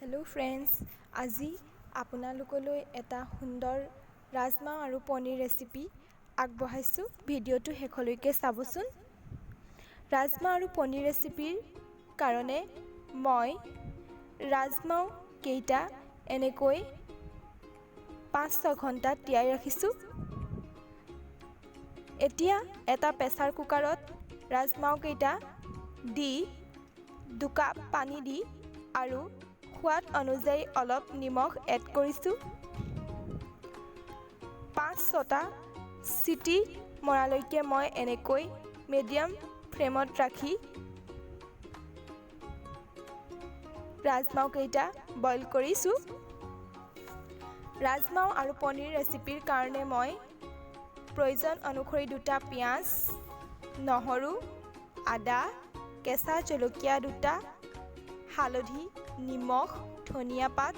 Hello' friends, আজি আপোনালোকলৈ এটা সুন্দৰ ৰাজমাহ আৰু পনীৰ ৰেচিপি আগবঢ়াইছোঁ। ভিডিঅ'টো শেষলৈকে চাবচোন। ৰাজমাহ আৰু পনীৰ ৰেচিপিৰ কাৰণে মই ৰাজমাহ কেইটা এনেকৈ 5-6 ঘণ্টা তিয়াই ৰাখিছোঁ। এতিয়া এটা প্ৰেছাৰ কুকাৰত ৰাজমাহ কেইটা দি 2 কাপ পানী দি আৰু সোৱাদ অনুযায়ী অলপ নিমখ এড কৰিছোঁ। 5-6টা চিটি মৰালৈকে মই এনেকৈ মিডিয়াম ফ্লেমত ৰাখি ৰাজমাহ কেইটা বইল কৰিছোঁ। ৰাজমাহ আৰু পনীৰ ৰেচিপিৰ কাৰণে মই প্ৰয়োজন অনুসৰি 2টা পিঁয়াজ, নহৰু, আদা, কেঁচা জলকীয়া 2টা, হালধি, নিমখ, ধনিয়া পাত,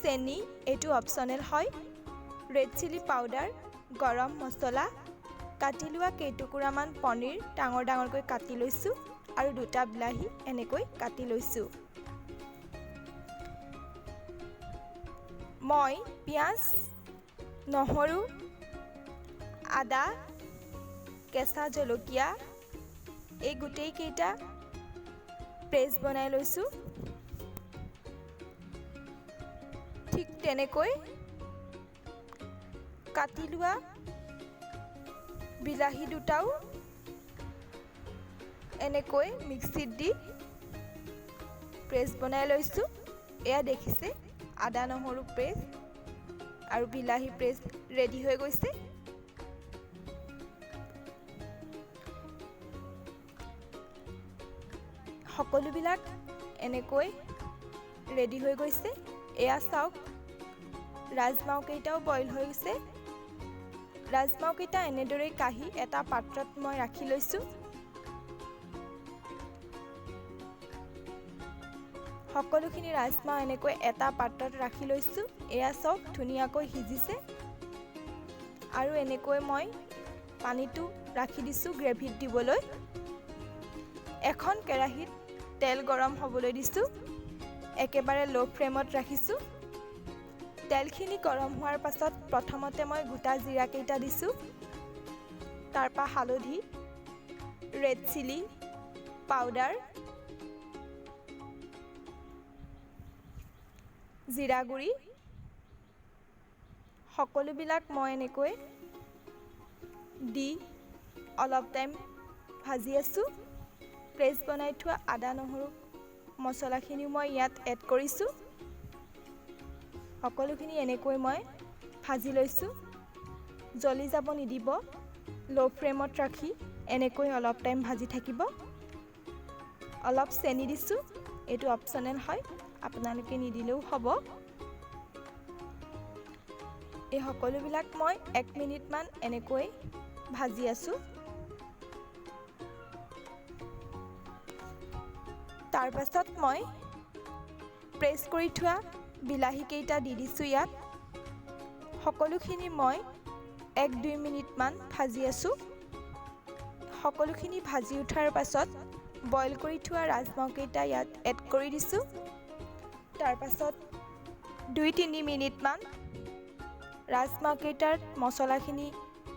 চেনি, এইটো অপশ্যনেল হয়, ৰেড চিলি পাউডাৰ, গৰম মছলা, কাটি লোৱা কেইটুকুৰামান পনীৰ ডাঙৰ ডাঙৰকৈ কাটি লৈছোঁ আৰু 2টা বিলাহী এনেকৈ কাটি লৈছোঁ। মই পিঁয়াজ, নহৰু, আদা, কেঁচা জলকীয়া এই গোটেইকেইটা পেষ্ট বনাই লৈছোঁ। ঠিক তেনেকৈ কাটি লোৱা বিলাহী 2টাও এনেকৈ মিক্সিত দি পেষ্ট বনাই লৈছোঁ। এয়া দেখিছে, আদা নহৰু পেষ্ট আৰু বিলাহী পেষ্ট ৰেডি হৈ গৈছে। সকলোবিলাক এনেকৈ ৰেডি হৈ গৈছে। এয়া চাওক, ৰাজমাহ কেইটাও বইল হৈ গৈছে। ৰাজমাহ কেইটা এনেদৰে কাঢ়ি এটা পাত্ৰত মই ৰাখি লৈছোঁ। সকলোখিনি ৰাজমাহ এনেকৈ এটা পাত্ৰত ৰাখি লৈছোঁ। এয়া চাওক, ধুনীয়াকৈ সিজিছে আৰু এনেকৈ মই পানীটো ৰাখি দিছোঁ গ্ৰেভিত দিবলৈ। এখন কেৰাহীত তেল গৰম হ'বলৈ দিছোঁ। একেবাৰে ল' ফ্লেমত ৰাখিছোঁ। তেলখিনি গৰম হোৱাৰ পাছত প্ৰথমতে মই গোটা জিৰা কেইটা দিছোঁ। তাৰপৰা হালধি, ৰেড চিলি পাউডাৰ, জিৰা গুড়ি সকলোবিলাক মই এনেকৈ দি অলপ টাইম ভাজি আছোঁ। পেষ্ট বনাই থোৱা আদা নহৰু মছলাখিনিও মই ইয়াত এড কৰিছোঁ। সকলোখিনি এনেকৈ মই ভাজি লৈছোঁ। জ্বলি যাব নিদিব, ল' ফ্লেমত ৰাখি এনেকৈ অলপ টাইম ভাজি থাকিব। অলপ চেনি দিছোঁ, এইটো অপশ্যনেল হয়, আপোনালোকে নিদিলেও হ'ব। এই সকলোবিলাক মই 1 মিনিটমান এনেকৈ ভাজি আছোঁ। তাৰ পাছত মই প্ৰেছ কৰি থোৱা বিলাহী কেইটা দি দিছোঁ ইয়াত। সকলোখিনি মই 1-2 মিনিটমান ভাজি আছোঁ। সকলোখিনি ভাজি উঠাৰ পাছত বইল কৰি থোৱা ৰাজমাহ কেইটা ইয়াত এড কৰি দিছোঁ। তাৰ পাছত 2-3 মিনিটমান ৰাজমাহ কেইটাৰ মছলাখিনি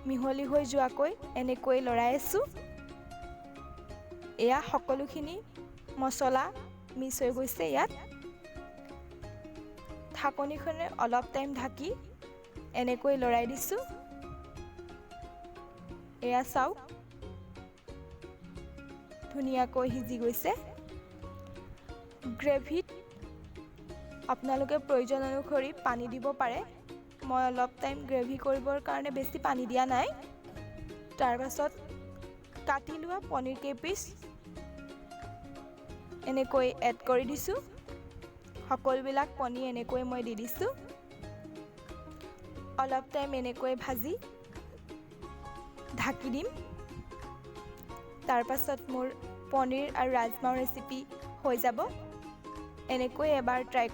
মিহলি হৈ যোৱাকৈ এনেকৈ লৰাই আছোঁ। এয়া সকলোখিনি মছলা মিক্স হৈ গৈছে ইয়াত। ঢাকনিখনে অলপ টাইম ঢাকি এনেকৈ লৰাই দিছোঁ। এয়া চাওক, ধুনীয়াকৈ সিজি গৈছে। গ্ৰেভিত আপোনালোকে প্ৰয়োজন অনুসৰি পানী দিব পাৰে। মই অলপ টাইম গ্ৰেভি কৰিবৰ কাৰণে বেছি পানী দিয়া নাই। তাৰ পাছত কাটি লোৱা পনীৰ কেইপিচ এনেকৈ এড কৰি দিছোঁ। সকলোবিলাক পনীৰ এনেকৈ মই দি দিছোঁ। অলপ টাইম এনেকৈ ভাজি ঢাকি দিম। তাৰ পাছত মোৰ পনীৰ আৰু ৰাজমাহ ৰেচিপি হৈ যাব। এনেকৈ এবাৰ ট্ৰাই কৰি